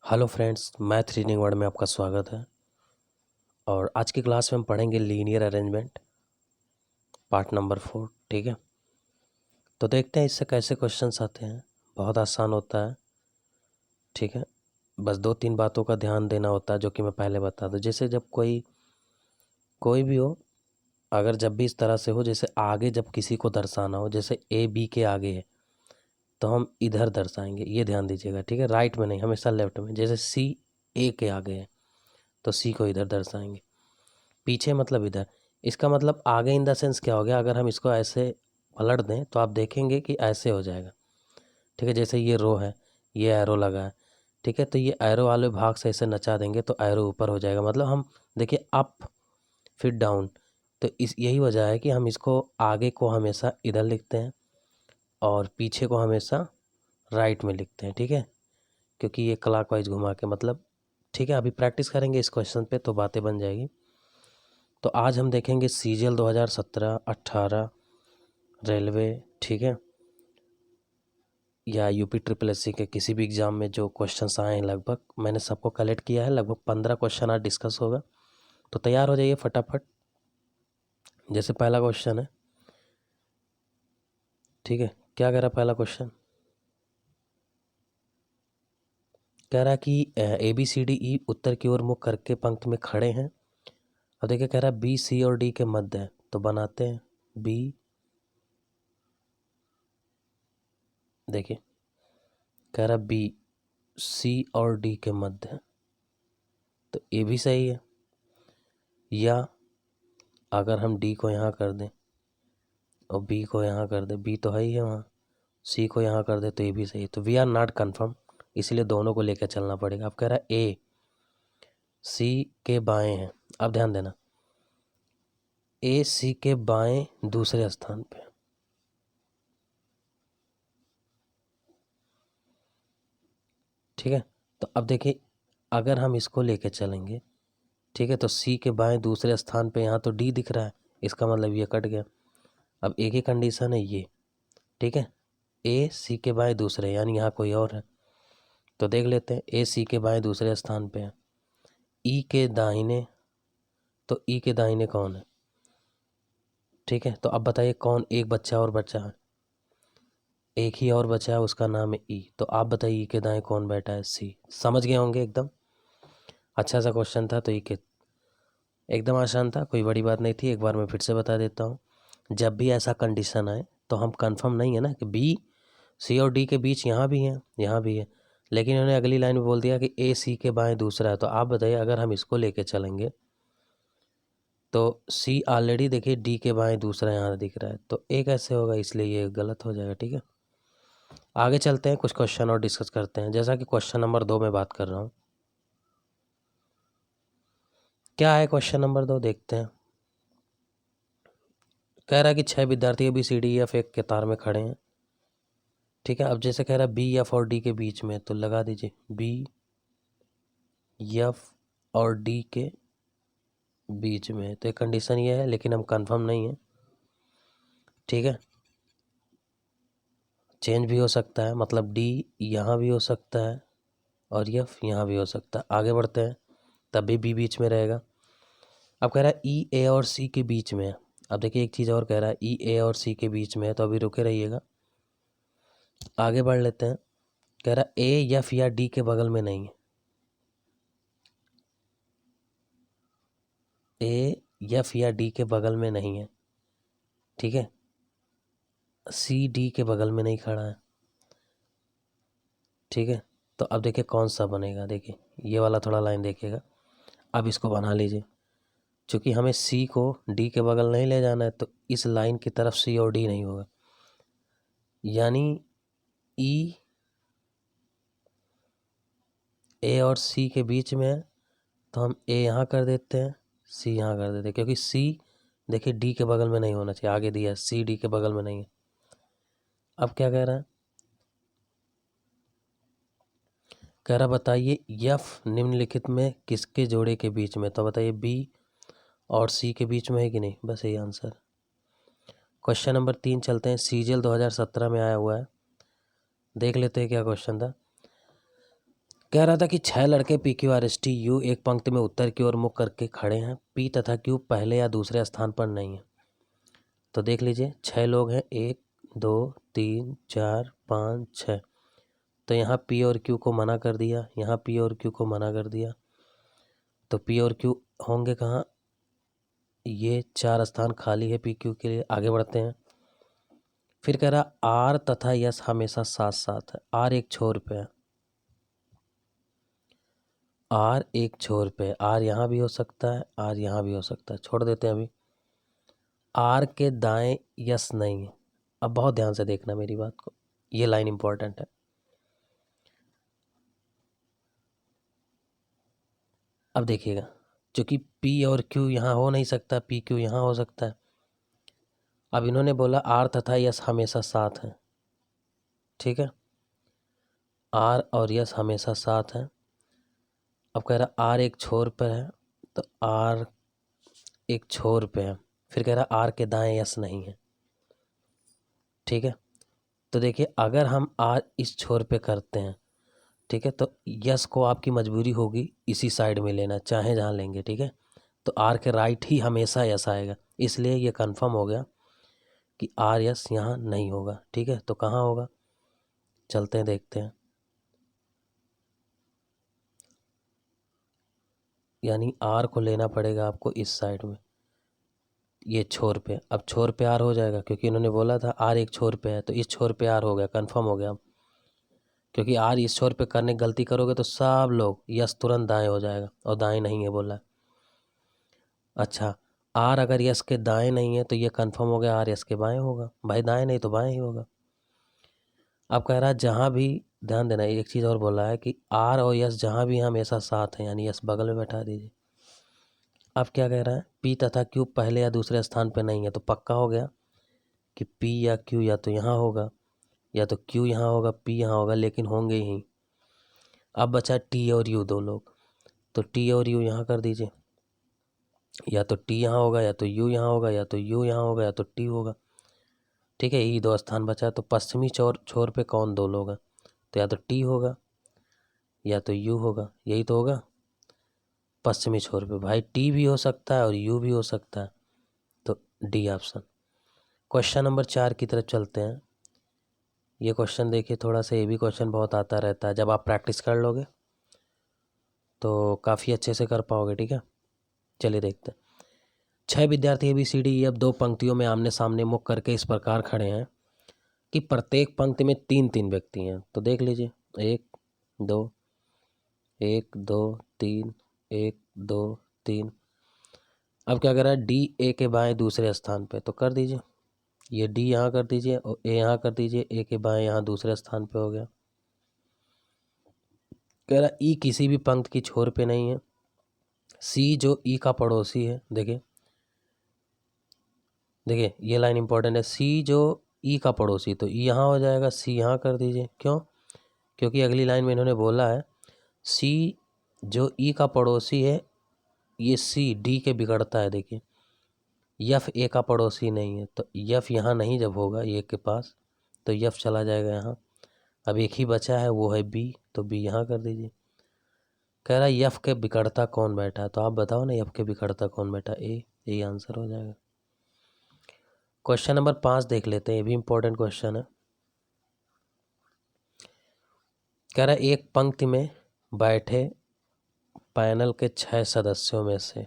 Hello friends, math reading word में आपका स्वागत है। और आज की क्लास में हम पढ़ेंगे लीनियर अरेंजमेंट पार्ट नंबर 4। ठीक है, तो देखते हैं इससे कैसे क्वेश्चंस आते हैं। बहुत आसान होता है। ठीक है, बस 2-3 बातों का ध्यान देना होता है जो कि मैं पहले बता दूं। जैसे जब कोई भी हो, अगर जब भी इस तरह से हो, जैसे आगे जब किसी को दर्शाना हो, जैसे ए बी के आगे है तो हम इधर दर्शाएंगे, ये ध्यान दीजिएगा। ठीक है, राइट में नहीं, हमेशा लेफ्ट में। जैसे सी ए के आगे है तो सी को इधर दर्शाएंगे, पीछे मतलब इधर। इसका मतलब आगे इन द सेंस क्या हो गया, अगर हम इसको ऐसे पलट दें तो आप देखेंगे कि ऐसे हो जाएगा। ठीक है, जैसे ये रो है, ये एरो लगा है। ठीक है, तो ये एरो वाले भाग से ऐसे नचा देंगे तो एरो ऊपर हो जाएगा। मतलब हम देखिए अप फिर डाउन, तो इस यही वजह है कि हम इसको आगे को हमेशा इधर लिखते हैं और पीछे को हमेशा राइट में लिखते हैं। ठीक है, क्योंकि ये क्लॉकवाइज घुमा के मतलब। ठीक है, अभी प्रैक्टिस करेंगे इस क्वेश्चन पे तो बातें बन जाएगी। तो आज हम देखेंगे सीजीएल 2017-18 रेलवे। ठीक है, या यूपी ट्रिपल एससी के किसी भी एग्ज़ाम में जो क्वेश्चंस आए हैं, लगभग मैंने सबको कलेक्ट किया है। लगभग 15 क्वेश्चन आज डिस्कस होगा, तो तैयार हो जाइए फटाफट। जैसे पहला क्वेश्चन है, ठीक है, क्या कह रहा है पहला क्वेश्चन? कह रहा है कि A B C D E उत्तर की ओर मुख करके पंक्ति में खड़े हैं। अब देखिए, कह रहा है बी सी और डी के मध्य है, तो बनाते हैं बी। देखिए, कह रहा बी सी और डी के मध्य है, तो ए भी सही है। या अगर हम डी को यहाँ कर दें और बी को यहाँ कर दें, बी तो है ही है वहाँ, सी को यहाँ कर दे तो ये भी सही है। तो वी आर नॉट कन्फर्म, इसलिए दोनों को लेकर चलना पड़ेगा। अब कह रहा है ए सी के बाएं हैं। अब ध्यान देना, ए सी के बाएं दूसरे स्थान पे। ठीक है, तो अब देखिए अगर हम इसको लेके चलेंगे, ठीक है, तो सी के बाएं दूसरे स्थान पे, यहाँ तो डी दिख रहा है, इसका मतलब ये कट गया। अब एक ही कंडीशन है ये। ठीक है, ए सी के बाएं दूसरे, यानी यहाँ कोई और है, तो देख लेते हैं। ए सी के बाएं दूसरे स्थान पे है, ई के दाहिने, तो ई के दाहिने कौन है? ठीक है, तो अब बताइए कौन एक बच्चा और बचा है? एक ही और बचा है, उसका नाम है ई। तो आप बताइए ई के दाएं कौन बैठा है? सी। समझ गए होंगे एकदम। अच्छा सा क्वेश्चन था, तो ई के एकदम आसान था, कोई बड़ी बात नहीं थी। एक बार मैं फिर से बता देता हूँ, जब भी ऐसा कंडीशन आए तो हम कंफर्म नहीं है ना कि बी सी और डी के बीच यहाँ भी है, यहाँ भी है, लेकिन उन्होंने अगली लाइन में बोल दिया कि ए सी के बाएं दूसरा है। तो आप बताइए अगर हम इसको लेके चलेंगे तो सी ऑलरेडी देखिए डी के बाएं दूसरा यहाँ दिख रहा है, तो ए कैसे होगा, इसलिए ये गलत हो जाएगा। ठीक है, आगे चलते हैं, कुछ क्वेश्चन और डिस्कस करते हैं। जैसा कि क्वेश्चन नंबर 2 में बात कर रहा हूँ, क्या है क्वेश्चन नंबर 2, देखते हैं। कह रहा है कि 6 विद्यार्थी बी सी डी एफ एक कतार में खड़े हैं। ठीक है, अब जैसे कह रहा है बी एफ और डी के बीच में, तो लगा दीजिए बी एफ और डी के बीच में, तो एक कंडीशन ये है, लेकिन हम कंफर्म नहीं है। ठीक है, चेंज भी हो सकता है, मतलब डी यहाँ भी हो सकता है और एफ यहाँ भी हो सकता है। आगे बढ़ते हैं, तब भी बी बीच में रहेगा। अब कह रहा है ई ए और सी के बीच में है। अब देखिए एक चीज़ और कह रहा है, ई ए और सी के बीच में है, तो अभी रुके रहिएगा, आगे बढ़ लेते हैं। कह रहा है ए एफ या डी के बगल में नहीं है। ए एफ या डी के बगल में नहीं है। ठीक है, सी डी के बगल में नहीं खड़ा है। ठीक है, तो अब देखिए कौन सा बनेगा। देखिए ये वाला थोड़ा लाइन देखिएगा, अब इसको बना लीजिए। चूँकि हमें सी को डी के बगल नहीं ले जाना है, तो इस लाइन की तरफ सी और डी नहीं होगा, यानी ई ए और सी के बीच में है, तो हम ए यहाँ कर देते हैं, सी यहाँ कर देते हैं, क्योंकि सी देखिए डी के बगल में नहीं होना चाहिए, आगे दिया है सी डी के बगल में नहीं है। अब क्या कह रहा है? कह रहा बताइए यफ निम्नलिखित में किसके जोड़े के बीच में, तो बताइए बी और सी के बीच में है कि नहीं, बस यही आंसर। क्वेश्चन नंबर 3 चलते हैं, सीजीएल 2017 में आया हुआ है, देख लेते हैं क्या क्वेश्चन था। कह रहा था कि 6 लड़के P Q R S T U एक पंक्ति में उत्तर की ओर मुख करके खड़े हैं। पी तथा क्यू पहले या दूसरे स्थान पर नहीं है। तो देख लीजिए 6 लोग हैं, 1 2 3 4 5 6। तो यहाँ पी और क्यू को मना कर दिया, यहाँ पी और क्यू को मना कर दिया। तो पी और क्यू होंगे कहाँ? ये 4 स्थान खाली है पी क्यू के लिए। आगे बढ़ते हैं। फिर कह रहा आर तथा यस हमेशा साथ साथ है। आर एक छोर पे है, आर एक छोर पे, आर यहाँ भी हो सकता है, आर यहाँ भी हो सकता है, छोड़ देते हैं अभी। आर के दाएं यस नहीं है। अब बहुत ध्यान से देखना मेरी बात को, ये लाइन इंपॉर्टेंट है। अब देखिएगा, क्योंकि पी और क्यू यहाँ हो नहीं सकता, पी क्यू यहाँ हो सकता है। अब इन्होंने बोला आर तथा यस हमेशा साथ हैं, ठीक है, आर और यस हमेशा साथ हैं। अब कह रहा आर एक छोर पर है, तो आर एक छोर पे है। फिर कह रहा आर के दाएं यस नहीं है, ठीक है। तो देखिए अगर हम आर इस छोर पे करते हैं, ठीक है, तो यस को आपकी मजबूरी होगी इसी साइड में लेना, चाहे जहाँ लेंगे, ठीक है। तो आर के राइट ही हमेशा यस आएगा, इसलिए ये कंफर्म हो गया कि आर यस यहाँ नहीं होगा, ठीक है। तो कहाँ होगा, चलते हैं देखते हैं। यानी आर को लेना पड़ेगा आपको इस साइड में, ये छोर पे। अब छोर पे आर हो जाएगा, क्योंकि इन्होंने बोला था आर एक छोर पे है, तो इस छोर पे आर हो गया, कंफर्म हो गया। क्योंकि आर इस छोर पे करने की गलती करोगे तो सब लोग यस तुरंत दाएं हो जाएगा, और दाएं नहीं है बोला। अच्छा, आर अगर यस के दाएं नहीं है तो ये कंफर्म हो गया आर यस के बाएं होगा। भाई दाएं नहीं तो बाएं ही होगा। अब कह रहा है जहाँ भी, ध्यान देना एक चीज़ और बोला है कि आर और यस जहाँ भी हमेशा साथ हैं, यानी यस बगल में बैठा दीजिए। अब क्या कह रहा है, पी तथा क्यू पहले या दूसरे स्थान पे नहीं है, तो पक्का हो गया कि पी या क्यू या तो यहाँ होगा, या तो क्यू यहाँ होगा, पी यहाँ होगा, लेकिन होंगे ही। अब बचा टी और यू दो लोग, तो टी और यू यहाँ कर दीजिए। या तो टी यहाँ होगा, या तो यू यहाँ होगा, या तो यू यहाँ होगा, या तो टी होगा, ठीक है। यही 2 स्थान बचा। तो पश्चिमी छोर पे कौन 2 लोग हैं, तो या तो टी होगा या तो यू होगा, यही तो होगा पश्चिमी छोर पे। भाई टी भी हो सकता है और यू भी हो सकता है, तो डी ऑप्शन। क्वेश्चन नंबर 4 की तरफ चलते हैं। ये क्वेश्चन देखिए, थोड़ा सा ये भी क्वेश्चन बहुत आता रहता है, जब आप प्रैक्टिस कर लोगे तो काफ़ी अच्छे से कर पाओगे, ठीक है। चलिए देखते हैं। 6 विद्यार्थी ABCD अब 2 पंक्तियों में आमने सामने मुख करके इस प्रकार खड़े हैं कि प्रत्येक पंक्ति में 3-3 व्यक्ति हैं। तो देख लीजिए 1 2 1 2 3 1 2 3। अब क्या कर रहा है, डी ए के बाएं दूसरे स्थान पे, तो कर दीजिए। ये डी यहाँ कर दीजिए और ए यहाँ कर दीजिए, ए के बाएं यहाँ दूसरे स्थान पे हो गया। कह रहा ई किसी भी पंक्ति की छोर पे नहीं है। सी जो ई का पड़ोसी है, देखिए देखिए ये लाइन इंपॉर्टेंट है। सी जो ई का पड़ोसी, तो ई यहाँ हो जाएगा, सी यहाँ कर दीजिए। क्यों? क्योंकि अगली लाइन में इन्होंने बोला है सी जो ई का पड़ोसी है, ये सी डी के बिगड़ता है। देखिए यफ ए का पड़ोसी नहीं है, तो यफ यहाँ नहीं जब होगा ए के पास, तो यफ चला जाएगा यहाँ। अब एक ही बचा है, वो है बी, तो बी यहाँ कर दीजिए। कह रहा है यफ के बिगड़ता कौन बैठा है, तो आप बताओ ना यफ के बिगड़ता कौन बैठा, ए, यही आंसर हो जाएगा। क्वेश्चन नंबर 5 देख लेते हैं, ये भी इंपॉर्टेंट क्वेश्चन है। कह रहा है एक पंक्ति में बैठे पैनल के 6 सदस्यों में से,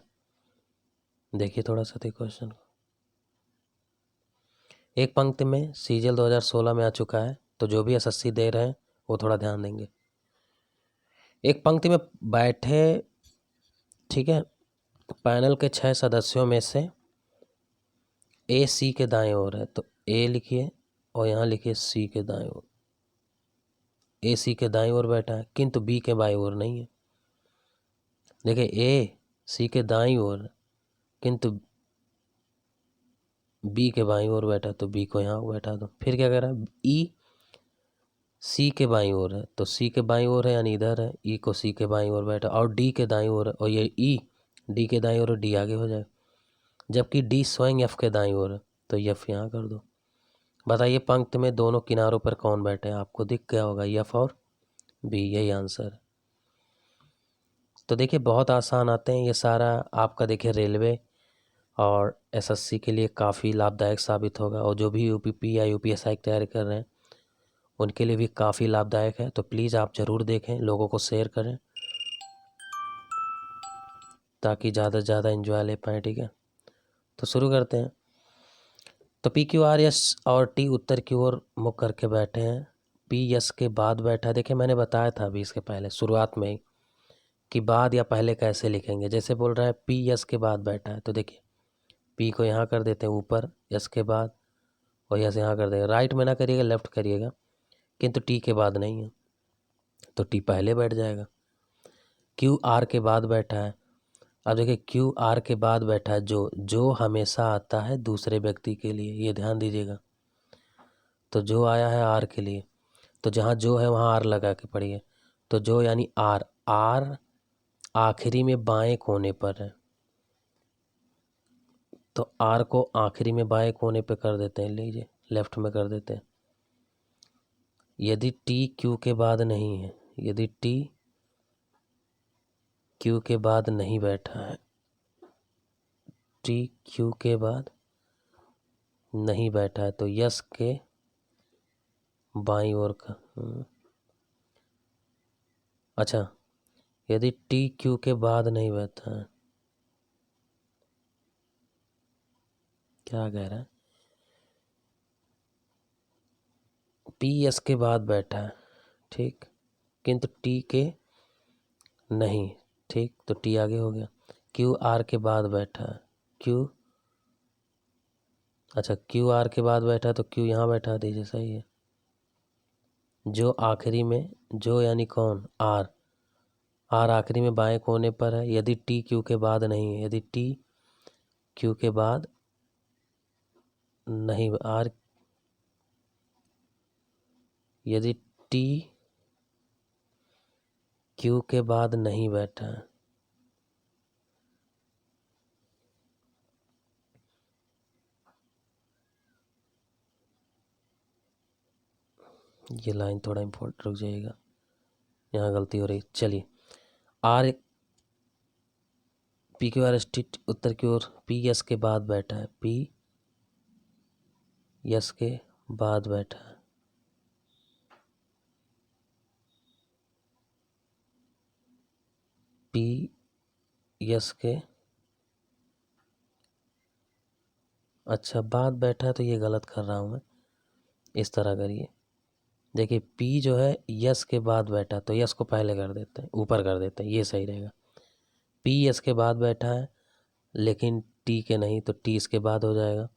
देखिए थोड़ा सा देखिए क्वेश्चन को। एक पंक्ति में सीजीएल 2016 में आ चुका है, तो जो भी एसएससी दे रहे हैं वो थोड़ा ध्यान देंगे। एक पंक्ति में बैठे, ठीक है, पैनल के 6 सदस्यों में से ए सी के दाएं ओर है, तो ए लिखिए और यहाँ लिखिए सी के दाएं ओर। ए सी के दाएं ओर बैठा है, किंतु बी के बाएं ओर नहीं है। देखिए ए सी के दाएं ओर, किंतु बी के बाईं ओर बैठा, तो बी को यहाँ बैठा दो। फिर क्या कह रहा है, ई सी के बाईं ओर है, तो सी के बाईं ओर है यानी इधर है, ई को सी के बाईं ओर बैठा, और डी के दाईं ओर है, और ये ई डी के दाईं ओर, डी आगे हो जाए। जबकि डी स्वयं एफ के दाईं ओर है, तो एफ यहाँ कर दो। बताइए पंक्ति में दोनों किनारों पर कौन बैठे हैं, आपको दिख गया होगा एफ और बी, यही आंसर है। तो देखिए बहुत आसान आते हैं ये सारा। आपका देखिए रेलवे और एसएससी के लिए काफ़ी लाभदायक साबित होगा, और जो भी यूपीपी या यूपीएसआई की तैयारी कर रहे हैं उनके लिए भी काफ़ी लाभदायक है। तो प्लीज़ आप ज़रूर देखें, लोगों को शेयर करें ताकि ज़्यादा से ज़्यादा एंजॉय ले पाएँ। ठीक है, तो शुरू करते हैं। तो पी क्यू आर एस और टी उत्तर की ओर मुख करके बैठे हैं। पी यस के बाद बैठा है। देखिए मैंने बताया था अभी इसके पहले शुरुआत में ही कि बाद या पहले कैसे लिखेंगे। जैसे बोल रहा है पी यस के बाद बैठा है, तो देखिए पी को यहाँ कर देते हैं ऊपर, यस के बाद, और यस यहाँ कर देंगे। राइट में ना करिएगा, लेफ्ट करिएगा, किंतु टी के बाद नहीं है तो टी पहले बैठ जाएगा। क्यू आर के बाद बैठा है। अब देखिए क्यू आर के बाद बैठा है जो हमेशा आता है दूसरे व्यक्ति के लिए, ये ध्यान दीजिएगा। तो जो आया है आर के लिए, तो जहाँ जो है वहाँ आर लगा के पढ़िए। तो जो यानी आर, आर आखिरी में बाएं कोने पर है, तो आर को आखिरी में बाएं कोने पे कर देते हैं, लीजिए लेफ्ट में कर देते हैं। यदि टी क्यू के बाद नहीं है, यदि टी क्यू के बाद नहीं बैठा है, टी क्यू के बाद नहीं बैठा है, तो यस के बाईं ओर का। अच्छा, यदि टी क्यू के बाद नहीं बैठा है, क्या कह रहा है, पी एस के बाद बैठा है, ठीक, किंतु टी के नहीं, ठीक, तो टी आगे हो गया। क्यू आर के बाद बैठा है, क्यू, अच्छा क्यू आर के बाद बैठा है तो क्यू यहाँ बैठा दीजिए, सही है। जो आखिरी में, जो यानी कौन, आर, आर आखिरी में बाएं कोने पर है। यदि टी क्यू के बाद नहीं है, यदि टी क्यू के बाद नहीं, आर, यदि टी क्यू के बाद नहीं बैठा है, ये लाइन थोड़ा इम्पोर्टेंट, रुक जाइएगा, यहाँ गलती हो रही। चलिए, R, P Q R S T उत्तर की ओर पी एस के बाद बैठा है, पी एस के बाद बैठा है, पी एस के, अच्छा बाद बैठा है तो ये गलत कर रहा हूँ मैं, इस तरह करिए। देखिए पी जो है यस के बाद बैठा, तो यस को पहले कर देते हैं, ऊपर कर देते हैं, ये सही रहेगा। पी यस के बाद बैठा है लेकिन टी के नहीं, तो टी इसके बाद हो जाएगा।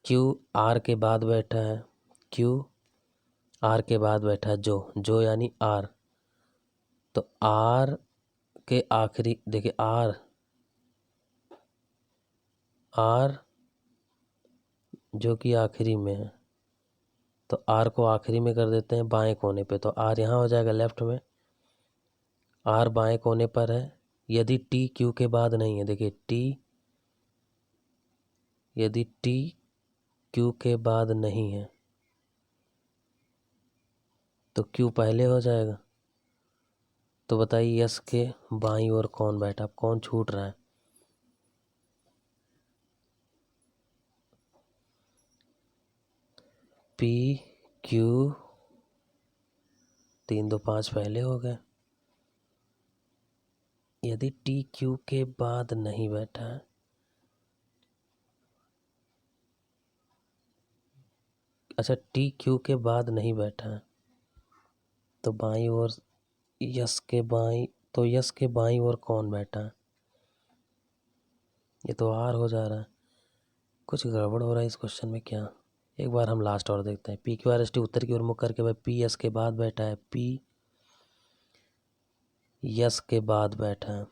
क्यू आर के बाद बैठा है, क्यू आर के बाद बैठा है, जो यानी आर, तो आर के आखिरी, देखिए आर, आर जो कि आखिरी में है, तो आर को आखिरी में कर देते हैं बाएं कोने पे, तो आर यहाँ हो जाएगा लेफ्ट में, आर बाएं कोने पर है। यदि टी क्यू के बाद नहीं है, देखिए टी, यदि टी क्यू के बाद नहीं है तो क्यू पहले हो जाएगा। तो बताइए यस के बाईं ओर कौन बैठा, कौन छूट रहा है, पी क्यू, 3 2 5 पहले हो गए। यदि टी क्यू के बाद नहीं बैठा है, अच्छा टी क्यू के बाद नहीं बैठा है, तो बाईं ओर यस के बाईं, तो यस के बाईं ओर कौन बैठा है, ये तो आर हो जा रहा है। कुछ गड़बड़ हो रहा है इस क्वेश्चन में क्या। एक बार हम लास्ट और देखते हैं। P Q R S T उत्तर की ओर मुख करके भाई पी एस के बाद बैठा है, पी यस के बाद बैठा है,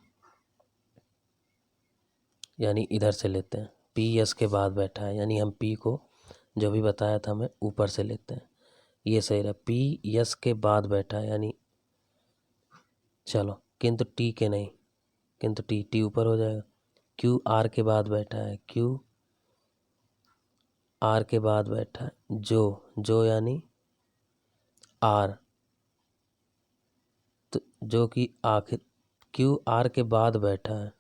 यानी इधर से लेते हैं, पी एस के बाद बैठा है, यानी हम पी को जो भी बताया था हमें ऊपर से लेते हैं, ये सही रहा। पी यस के बाद बैठा है, यानी चलो, किंतु टी के नहीं, किंतु टी, टी ऊपर हो जाएगा। क्यू आर के बाद बैठा है, क्यू आर के बाद बैठा है, जो यानी आर, तो जो कि आखिर, क्यू आर के बाद बैठा है,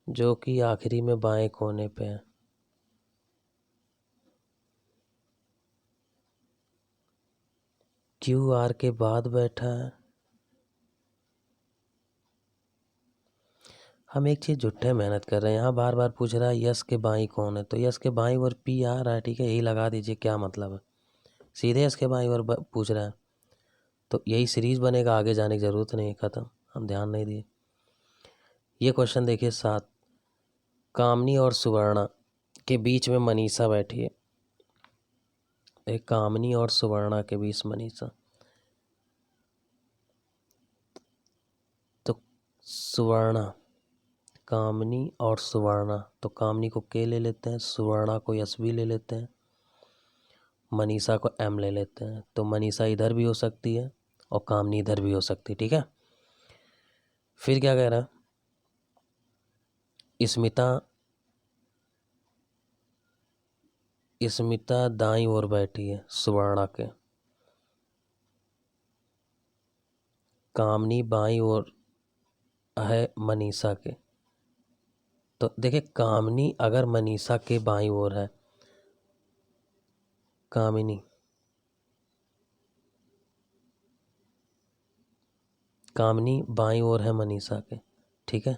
जो कि आखिरी में बाएं कोने पे है। क्यू आर के बाद बैठा है। हम एक चीज़ जुट्टे मेहनत कर रहे हैं, यहाँ बार बार पूछ रहा है यस के बाई कौन है, तो यस के बाई और पी आ रहा है, ठीक है, यही लगा दीजिए, क्या मतलब है, सीधे यस के बाई और पूछ रहा है, तो यही सीरीज बनेगा, आगे जाने की ज़रूरत नहीं, ख़त्म, हम ध्यान नहीं दिए। ये क्वेश्चन देखिए 7, कामनी और सुवर्णा के बीच में मनीषा बैठी है। एक कामनी और सुवर्णा के बीच मनीषा, तो सुवर्णा, कामनी और सुवर्णा, तो कामनी को के ले लेते हैं, सुवर्णा को यस भी ले लेते हैं, मनीषा को एम ले लेते हैं, तो मनीषा इधर भी हो सकती है और कामनी इधर भी हो सकती है, ठीक है। फिर क्या कह रहा है, स्मिता दाईं ओर बैठी है सुवर्णा के, कामनी बाईं ओर है मनीषा के। तो देखिए कामनी अगर मनीषा के बाईं ओर है, कामनी बाईं ओर है मनीषा के, ठीक है,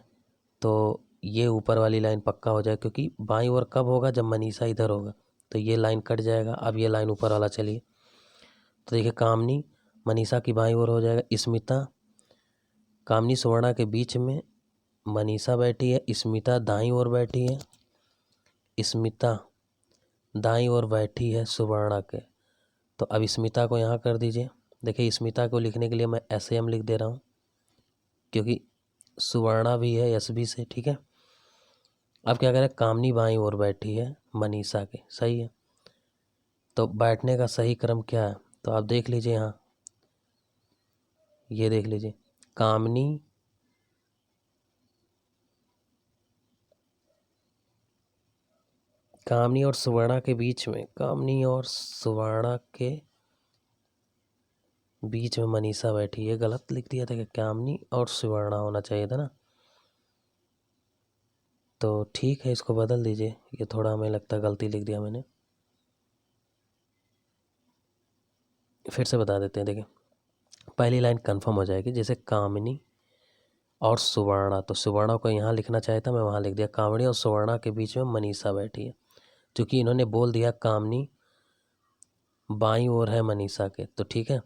तो ये ऊपर वाली लाइन पक्का हो जाए, क्योंकि बाईं ओर कब होगा, जब मनीषा इधर होगा, तो ये लाइन कट जाएगा। अब ये लाइन ऊपर वाला चलिए, तो देखिए कामनी मनीषा की बाईं ओर हो जाएगा, स्मिता कामनी सुवर्णा के बीच में मनीषा बैठी है, स्मिता दाईं ओर बैठी है, स्मिता दाईं ओर बैठी है सुवर्णा के। तो अब स्मिता को यहाँ कर दीजिए, देखिए स्मिता को लिखने के लिए मैं ऐसे एम लिख दे रहा हूँ, क्योंकि सुवर्णा भी है एस बी से, ठीक है। अब क्या करें, कामनी बाईं ओर बैठी है मनीषा के, सही है, तो बैठने का सही क्रम क्या है, तो आप देख लीजिए यहाँ, ये देख लीजिए, कामनी और सुवर्णा के बीच में, कामनी और सुवर्णा के बीच में मनीषा बैठी है, गलत लिख दिया था, कि कामनी और सुवर्णा होना चाहिए था ना, तो ठीक है, इसको बदल दीजिए, ये थोड़ा हमें लगता है गलती लिख दिया मैंने, फिर से बता देते हैं। देखिए पहली लाइन कंफर्म हो जाएगी, जैसे कामिनी और सुवर्णा, तो सुवर्णा को यहाँ लिखना चाहिए था, मैं वहाँ लिख दिया, कामिनी और सुवर्णा के बीच में मनीषा बैठी है, क्योंकि इन्होंने बोल दिया कामिनी बाईं ओर है मनीषा के, तो ठीक है,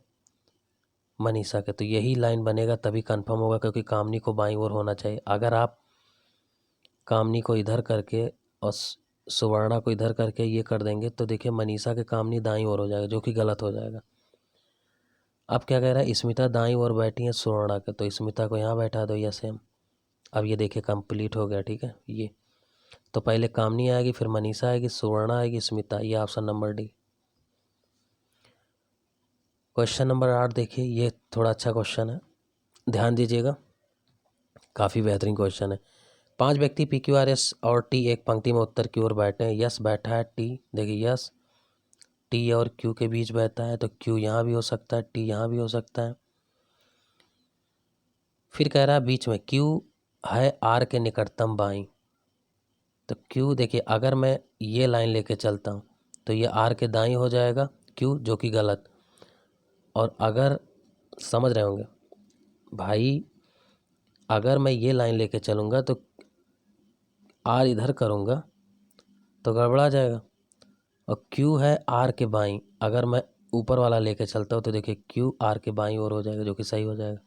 मनीषा के, तो यही लाइन बनेगा, तभी कंफर्म होगा, क्योंकि कामिनी को बाईं ओर होना चाहिए। अगर आप कामिनी को इधर करके और सुवर्णा को इधर करके ये कर देंगे, तो देखिए मनीषा के कामिनी दाईं ओर हो जाएगा, जो कि गलत हो जाएगा। अब क्या कह रहा है, स्मिता दाईं ओर बैठी है सुवर्णा के, तो स्मिता को यहाँ बैठा दो, या सेम। अब ये देखिए कंप्लीट हो गया, ठीक है, ये तो पहले कामनी आएगी, फिर मनीषा आएगी, सुवर्णा आएगी, स्मिता, ये option number D. Question number 8 देखिए, ये थोड़ा अच्छा क्वेश्चन है, ध्यान दीजिएगा, काफ़ी बेहतरीन क्वेश्चन है। 5 व्यक्ति पी क्यू आर एस और टी एक पंक्ति में उत्तर की ओर बैठे हैं, यस बैठा है, टी देखिए यस टी और क्यू के बीच बैठा है, तो क्यू यहाँ भी हो सकता है, टी यहाँ भी हो सकता है। फिर कह रहा है बीच में क्यू है आर के निकटतम बाईं, तो क्यू देखिए अगर मैं ये लाइन लेके चलता हूँ तो ये आर के दाईं हो जाएगा क्यू, जो कि गलत। और अगर समझ रहे होंगे भाई, अगर मैं ये लाइन लेके चलूँगा तो आर इधर करूँगा तो गड़बड़ा जाएगा, और क्यू है आर के बाईं, अगर मैं ऊपर वाला लेके चलता हूँ तो देखिए क्यू आर के बाईं ओर हो जाएगा, जो कि सही हो जाएगा।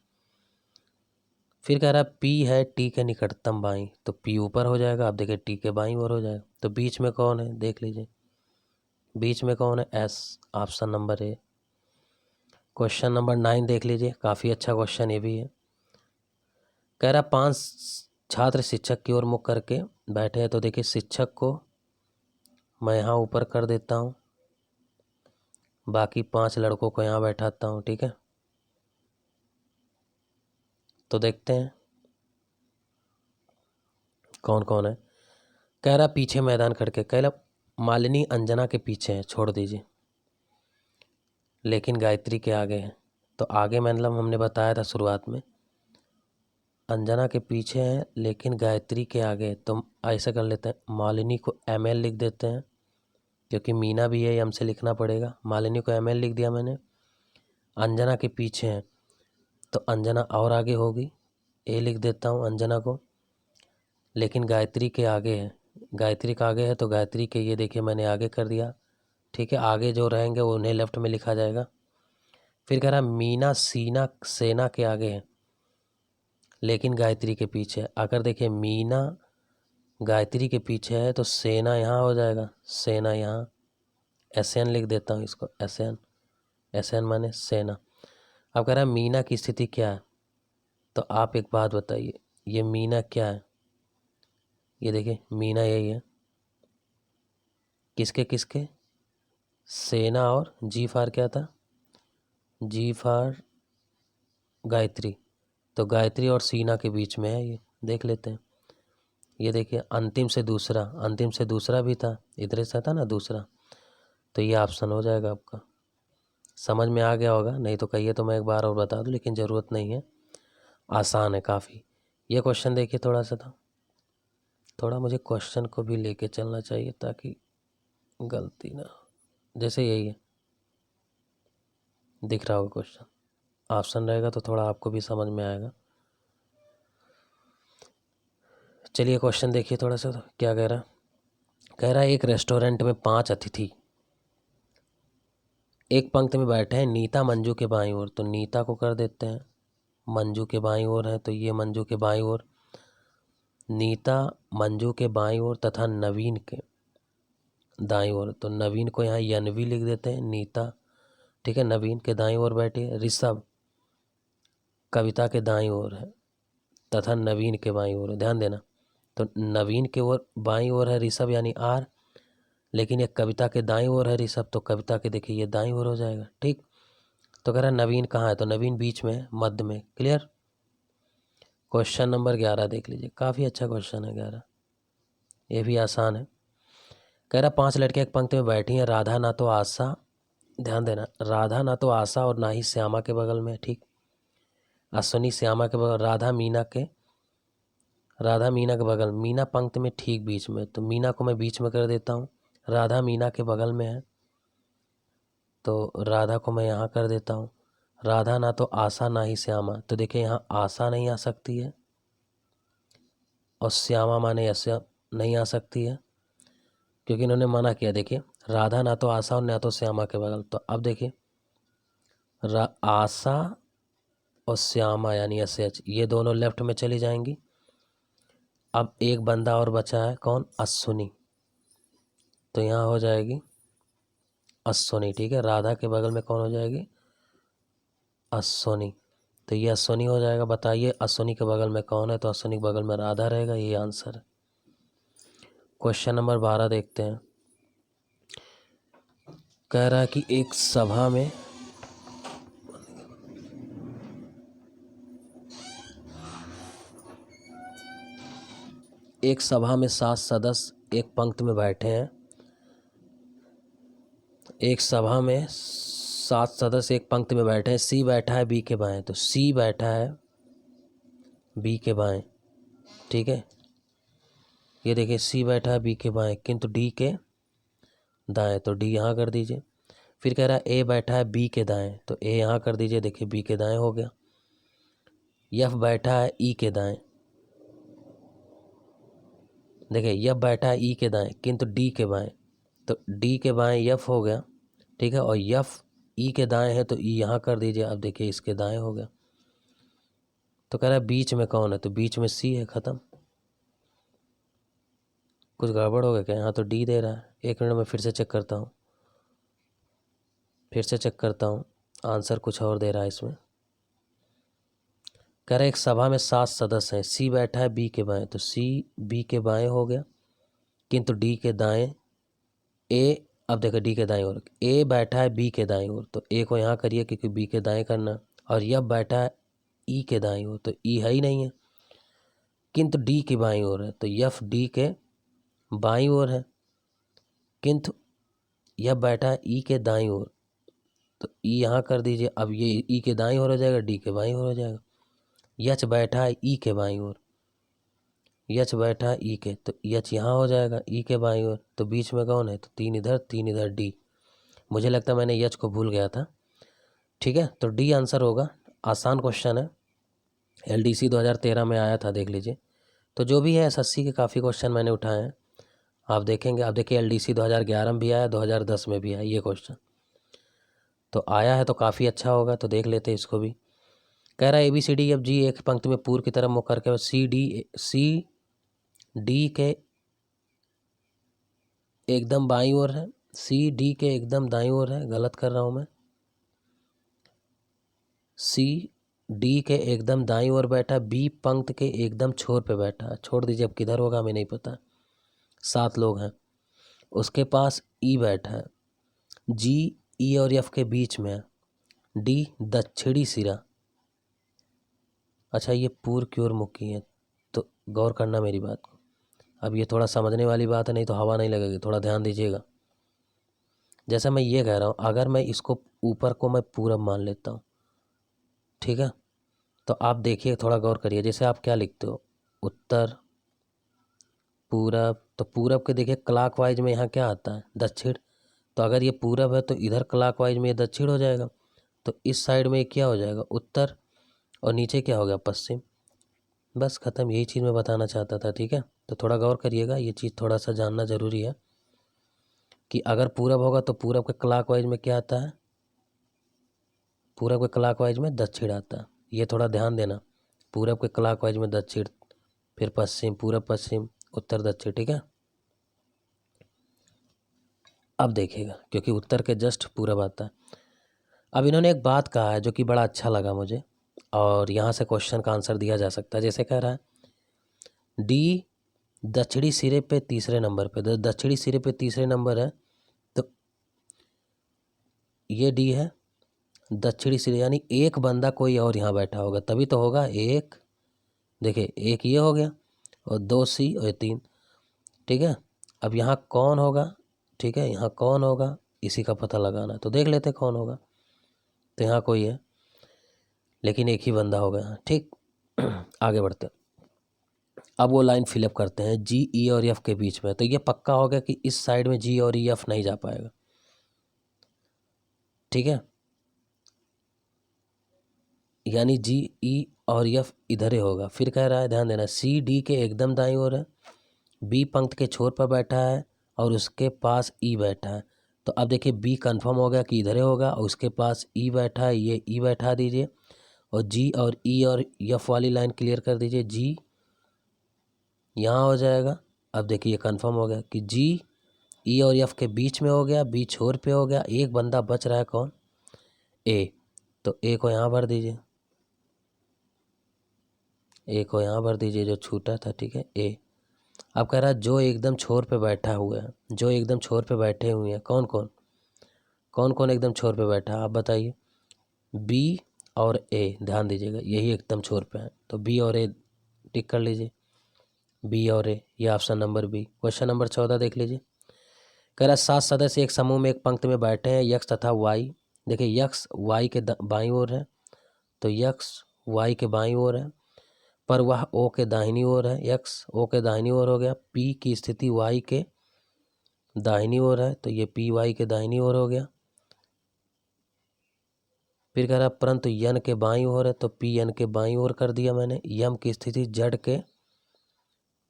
फिर कह रहा है पी है टी के निकटतम बाईं, तो पी ऊपर हो जाएगा, अब देखिए टी के बाईं ओर हो जाएगा, तो बीच में कौन है देख लीजिए, बीच में कौन है, S, option number A. Question number 9 देख लीजिए, काफ़ी अच्छा क्वेश्चन ये भी है। कह रहा 5 छात्र शिक्षक की ओर मुख करके बैठे हैं, तो देखिए शिक्षक को मैं यहाँ ऊपर कर देता हूँ, बाकी 5 लड़कों को यहाँ बैठाता हूँ, ठीक है। तो देखते हैं कौन कौन है। कह रहा पीछे मैदान करके, कह रहा मालिनी अंजना के पीछे है, छोड़ दीजिए, लेकिन गायत्री के आगे है, तो आगे मतलब हमने बताया था शुरुआत में, अंजना के पीछे हैं लेकिन गायत्री के आगे है। तो ऐसा कर लेते हैं, मालिनी को ML लिख देते हैं, क्योंकि मीना भी है, हमसे लिखना पड़ेगा। मालिनी को ML लिख दिया मैंने। अंजना के पीछे हैं तो अंजना और आगे होगी, A लिख देता हूँ अंजना को। लेकिन गायत्री के आगे है, गायत्री का आगे है तो गायत्री के, ये देखिए मैंने आगे कर दिया, ठीक है। आगे जो रहेंगे वो उन्हें लेफ्ट में लिखा जाएगा। फिर कह रहा मीना सीना सेना के आगे है लेकिन गायत्री के पीछे है। अगर देखिए मीना गायत्री के पीछे है तो सेना यहाँ हो जाएगा, सेना यहाँ, SN लिख देता हूँ इसको, SN माने सेना। अब कह रहा है मीना की स्थिति क्या है, तो आप एक बात बताइए, ये मीना क्या है? ये देखिए मीना यही है, किसके किसके, सेना और G फॉर क्या था, G फॉर गायत्री। तो गायत्री और सीना के बीच में है, ये देख लेते हैं। ये देखिए अंतिम से दूसरा भी था, इधर से था ना दूसरा, तो ये ऑप्शन हो जाएगा आपका। समझ में आ गया होगा, नहीं तो कहिए तो मैं एक बार और बता दूं, लेकिन ज़रूरत नहीं है, आसान है काफ़ी। ये क्वेश्चन देखिए थोड़ा सा था, थोड़ा मुझे क्वेश्चन को भी लेके चलना चाहिए ताकि गलती ना हो। जैसे यही है, दिख रहा होगा क्वेश्चन, ऑप्शन रहेगा तो थोड़ा आपको भी समझ में आएगा। चलिए क्वेश्चन देखिए थोड़ा सा, तो क्या कह रहा है? कह रहा है एक रेस्टोरेंट में 5 अतिथि एक पंक्ति में बैठे हैं, नीता मंजू के बाईं ओर। तो नीता को कर देते हैं, मंजू के बाईं ओर है तो ये मंजू के बाईं ओर, नीता मंजू के बाईं ओर तथा नवीन के दाईं ओर। तो नवीन को यहाँ यनवी लिख देते हैं, नीता, ठीक है, नवीन के दाईं ओर बैठे। ऋषभ कविता के दाईं ओर है तथा नवीन के बाईं ओर है, ध्यान देना। तो नवीन के ओर बाईं ओर है ऋषभ यानी R, लेकिन ये कविता के दाईं ओर है ऋषभ, तो कविता के देखिए ये दाईं ओर हो जाएगा, ठीक। तो कह रहा है नवीन कहाँ है, तो नवीन बीच में है, मध्य में। क्लियर। क्वेश्चन नंबर 11 देख लीजिए, काफ़ी अच्छा क्वेश्चन है 11, ये भी आसान है। कह रहा 5 लड़कियां एक पंक्ति में बैठी हैं, राधा ना तो आशा, ध्यान देना, राधा ना तो आशा और ना ही श्यामा के बगल में, ठीक। अश्विनी श्यामा के बगल, राधा मीना के बगल, मीना पंक्ति में ठीक बीच में, तो मीना को मैं बीच में कर देता हूँ। राधा मीना के बगल में है तो राधा को मैं यहाँ कर देता हूँ। राधा ना तो आशा ना ही श्यामा, तो देखिए यहाँ आशा नहीं आ सकती है और श्यामा माने ऐसा नहीं आ सकती है, क्योंकि इन्होंने मना किया। देखिए राधा ना तो आशा और ना तो श्यामा के बगल, तो अब देखिए आशा और श्यामा यानी SH, ये दोनों लेफ्ट में चली जाएंगी। अब एक बंदा और बचा है, कौन, अश्विनी, तो यहाँ हो जाएगी अश्विनी, ठीक है। राधा के बगल में कौन हो जाएगी, अश्विनी, तो ये अश्विनी हो जाएगा। बताइए अश्विनी के बगल में कौन है, तो अश्विनी के बगल में राधा रहेगा, ये आंसर है। क्वेश्चन नंबर 12 देखते हैं। कह रहा है कि एक सभा में एक सभा में 7 सदस्य एक पंक्ति में बैठे हैं। एक सभा में 7 सदस्य एक पंक्ति में बैठे हैं, C बैठा है B के बाएं, तो C बैठा है B के बाएं, ठीक है। ये देखिए C बैठा है B के बाएं किंतु D के दाएं, तो D यहाँ कर दीजिए। फिर कह रहा है A बैठा है B के दाएं, तो A यहाँ कर दीजिए, देखिए B के दाएं हो गया। F बैठा है E के दाएं, देखिए F बैठा है E के दाएं किंतु D के बाएं, तो D के बाएं F हो गया, ठीक है। और F E के दाएं है तो E यहाँ कर दीजिए। अब देखिए इसके दाएं हो गया। तो कह रहा है बीच में कौन है, तो बीच में C है, ख़त्म। कुछ गड़बड़ हो गया क्या, यहाँ तो D दे रहा है। एक मिनट में फिर से चेक करता हूँ, आंसर कुछ और दे रहा है इसमें। कह रहा है एक सभा में 7 सदस्य हैं, C बैठा है B के बाएं, तो C B के बाएं हो गया किंतु D के दाएं A, अब देखो D के दाएं ओर A बैठा है B के दाएं ओर, तो A को यहाँ करिए क्योंकि B के दाएं करना। और F बैठा है E के दाएं ओर, तो E है ही नहीं है किंतु D की बाईं ओर है, तो F D के बाईं ओर है किंतु F बैठा है E के दाईं ओर, तो ई यहाँ कर दीजिए। अब ये ई के दाईं ओर हो जाएगा, डी के बाईं ओर हो जाएगा। यच बैठा है ई के बाईं ओर, यच बैठा है ई के, तो यच यहाँ हो जाएगा ई के बाईं ओर। तो बीच में कौन है? तो 3 इधर डी। मुझे लगता है मैंने यच को भूल गया था। ठीक है, तो डी आंसर होगा। आसान क्वेश्चन है, LDC 2013 में आया था, देख लीजिए। तो जो भी है SSC के काफ़ी क्वेश्चन मैंने उठाए हैं, आप देखेंगे। आप देखिए LDC 2011 में भी आया, 2010 में भी आया ये क्वेश्चन, तो आया है तो काफ़ी अच्छा होगा। तो देख लेते हैं इसको भी। कह रहा है ABCDEFG एक पंक्ति में पूर्व की तरफ मुख करके CD के एकदम बाईं ओर है, CD के एकदम दाईं ओर है, गलत कर रहा हूँ मैं। CD के एकदम दाईं ओर बैठा, B पंक्ति के एकदम छोर पे बैठा। छोड़ दीजिए, अब किधर होगा हमें नहीं पता। 7 लोग हैं, उसके पास E बैठा है, G E और F के बीच में है, D दक्षिणी सिरा। अच्छा, ये पूर्व की ओर मुखी है, तो गौर करना मेरी बात को। अब ये थोड़ा समझने वाली बात है, नहीं तो हवा नहीं लगेगी, थोड़ा ध्यान दीजिएगा। जैसा मैं ये कह रहा हूँ, अगर मैं इसको ऊपर को मैं पूरब मान लेता हूँ, ठीक है, तो आप देखिए, थोड़ा गौर करिए। जैसे आप क्या लिखते हो, उत्तर, पूरब, तो पूरब के देखिए क्लॉकवाइज में यहाँ क्या आता है? दक्षिण। तो अगर ये पूरब है तो इधर क्लॉकवाइज में ये दक्षिण हो जाएगा। तो इस साइड में ये क्या हो जाएगा? उत्तर। और नीचे क्या हो गया? पश्चिम। बस ख़त्म, यही चीज़ मैं बताना चाहता था। ठीक है, तो थोड़ा गौर करिएगा, ये चीज़ थोड़ा सा जानना ज़रूरी है कि अगर पूरब होगा तो पूरब के क्लॉकवाइज में क्या आता है? पूरब के क्लॉकवाइज में दक्षिण आता है, ये थोड़ा ध्यान देना। पूरब के क्लॉकवाइज में दक्षिण, फिर पश्चिम, पूरब पश्चिम, उत्तर दक्षिण। ठीक है, अब देखिएगा, क्योंकि उत्तर के जस्ट पूरब आता है। अब इन्होंने एक बात कहा है जो कि बड़ा अच्छा लगा मुझे, और यहाँ से क्वेश्चन का आंसर दिया जा सकता है। जैसे कह रहा है डी दक्षिणी सिरे पे तीसरे नंबर पे, दक्षिणी सिरे पे तीसरे नंबर है, तो ये डी है दक्षिणी सिरे, यानी एक बंदा कोई और यहाँ बैठा होगा तभी तो होगा। एक, देखिए एक ये हो गया, और 2 सी और 3। ठीक है, अब यहाँ कौन होगा? ठीक है, यहाँ कौन होगा इसी का पता लगाना है, तो देख लेते कौन होगा। तो यहाँ कोई है, लेकिन एक ही बंदा होगा यहाँ। ठीक, आगे बढ़ते हैं। अब वो लाइन फिलअप करते हैं G E और F के बीच में। तो ये पक्का हो गया कि इस साइड में G और E F नहीं जा पाएगा। ठीक है, यानी G E और F इधर ही होगा। फिर कह रहा है, ध्यान देना, C D के एकदम दाईं ओर है, B पंक्ति के छोर पर बैठा है, और उसके पास E बैठा है। तो अब देखिए B कंफर्म हो गया कि इधर ही होगा, और उसके पास E बैठा है, ये E बैठा दीजिए, और G और E और F वाली लाइन क्लियर कर दीजिए। G यहाँ हो जाएगा। अब देखिए कंफर्म हो गया कि G E और F के बीच में हो गया, B छोर पे हो गया, एक बंदा बच रहा है, कौन? A। तो A को यहाँ भर दीजिए, A को यहाँ भर दीजिए जो छूटा था। ठीक है, A। अब कह रहा है जो एकदम छोर पे बैठा हुआ है, जो एकदम छोर पे बैठे हुए हैं, कौन कौन? कौन कौन एकदम छोर पे बैठा है आप बताइए? B और A, ध्यान दीजिएगा, यही एकदम छोर पे है। तो B और A टिक कर लीजिए, B और A, ये option number B। Question number 14 देख लीजिए। कह रहा है 7 सदस्य एक समूह में एक पंक्ति में बैठे हैं, यक्स तथा वाई। देखिए यक्स वाई के बाईं ओर है, तो यक्स वाई के बाईं ओर है, पर वह ओ के दाहिनी ओर है। यक्स ओ के दाहिनी ओर हो गया। पी की स्थिति वाई के दाहिनी ओर है, तो ये पी वाई के दाहिनी ओर हो गया। फिर कह रहा परंतु यन के बाईं ओर है, तो पी यन के बाईं ओर कर दिया मैंने। यम की स्थिति जड़ के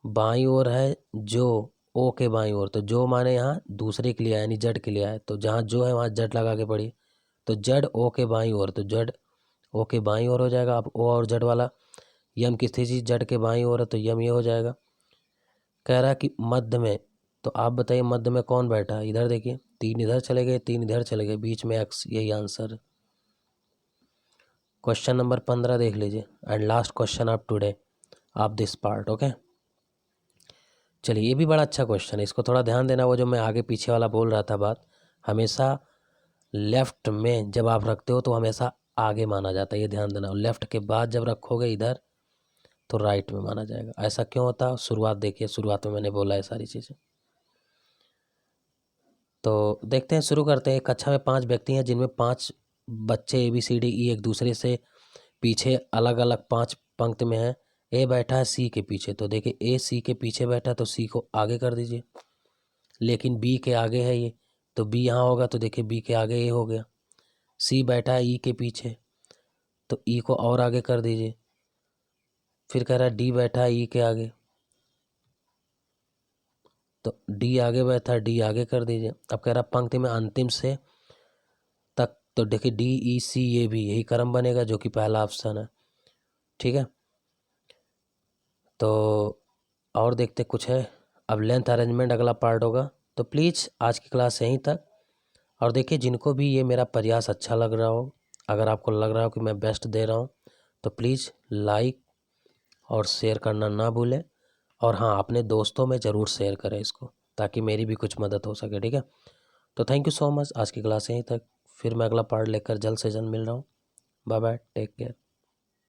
बाईं ओर है, जो ओ के बाईं ओर, तो जो माने यहाँ दूसरे के लिए आया, यानी जड़ के लिए आया, तो जहाँ जो है वहाँ जड़ लगा के पढ़िए। तो जड़ ओ के बाईं ओर, तो जड़ ओ के बाईं ओर हो जाएगा। अब ओ और जड़ वाला, यम की स्थिति जड़ के बाईं ओर है, तो यम ये हो जाएगा। कह रहा है कि मध्य में, तो आप बताइए मध्य में कौन बैठा है? इधर देखिए, 3 इधर चले गए, 3 इधर चले गए, बीच में एक्स, यही आंसर है। क्वेश्चन नंबर 15 देख लीजिए, and last question of today of this part. Okay, चलिए, ये भी बड़ा अच्छा क्वेश्चन है, इसको थोड़ा ध्यान देना। वो जो मैं आगे पीछे वाला बोल रहा था बात, हमेशा लेफ्ट में जब आप रखते हो तो हमेशा आगे माना जाता है, ये ध्यान देना। और लेफ्ट के बाद जब रखोगे इधर तो राइट में माना जाएगा। ऐसा क्यों होता है? शुरुआत देखिए, शुरुआत में मैंने बोला है सारी चीज़ें। तो देखते हैं, शुरू करते हैं। एक कक्षा में 5 व्यक्ति हैं जिनमें 5 बच्चे ABCDE एक दूसरे से पीछे अलग अलग 5 पंक्ति में हैं। ए बैठा है C के पीछे, तो देखिए A C के पीछे बैठा है तो C को आगे कर दीजिए। लेकिन B के आगे है ये, तो B यहाँ होगा, तो देखिए B के आगे A हो गया। C बैठा है E के पीछे, तो E को और आगे कर दीजिए। फिर कह रहा है D बैठा है E के आगे, तो D आगे बैठा है, D आगे कर दीजिए। अब कह रहा है पंक्ति में अंतिम से तक, तो देखिए DEC ये भी यही क्रम बनेगा जो कि पहला ऑप्शन है। ठीक है, तो और देखते कुछ है। अब लेंथ अरेंजमेंट अगला पार्ट होगा। तो प्लीज़ आज की क्लास यहीं तक। और देखिए जिनको भी ये मेरा प्रयास अच्छा लग रहा हो, अगर आपको लग रहा हो कि मैं बेस्ट दे रहा हूँ, तो प्लीज़ लाइक और शेयर करना ना भूलें। और हाँ, अपने दोस्तों में ज़रूर शेयर करें इसको, ताकि मेरी भी कुछ मदद हो सके। ठीक है, तो थैंक यू सो मच। आज की क्लास यहीं तक, फिर मैं अगला पार्ट लेकर जल्द से जल्द मिल रहा हूँ। Bye bye, take care.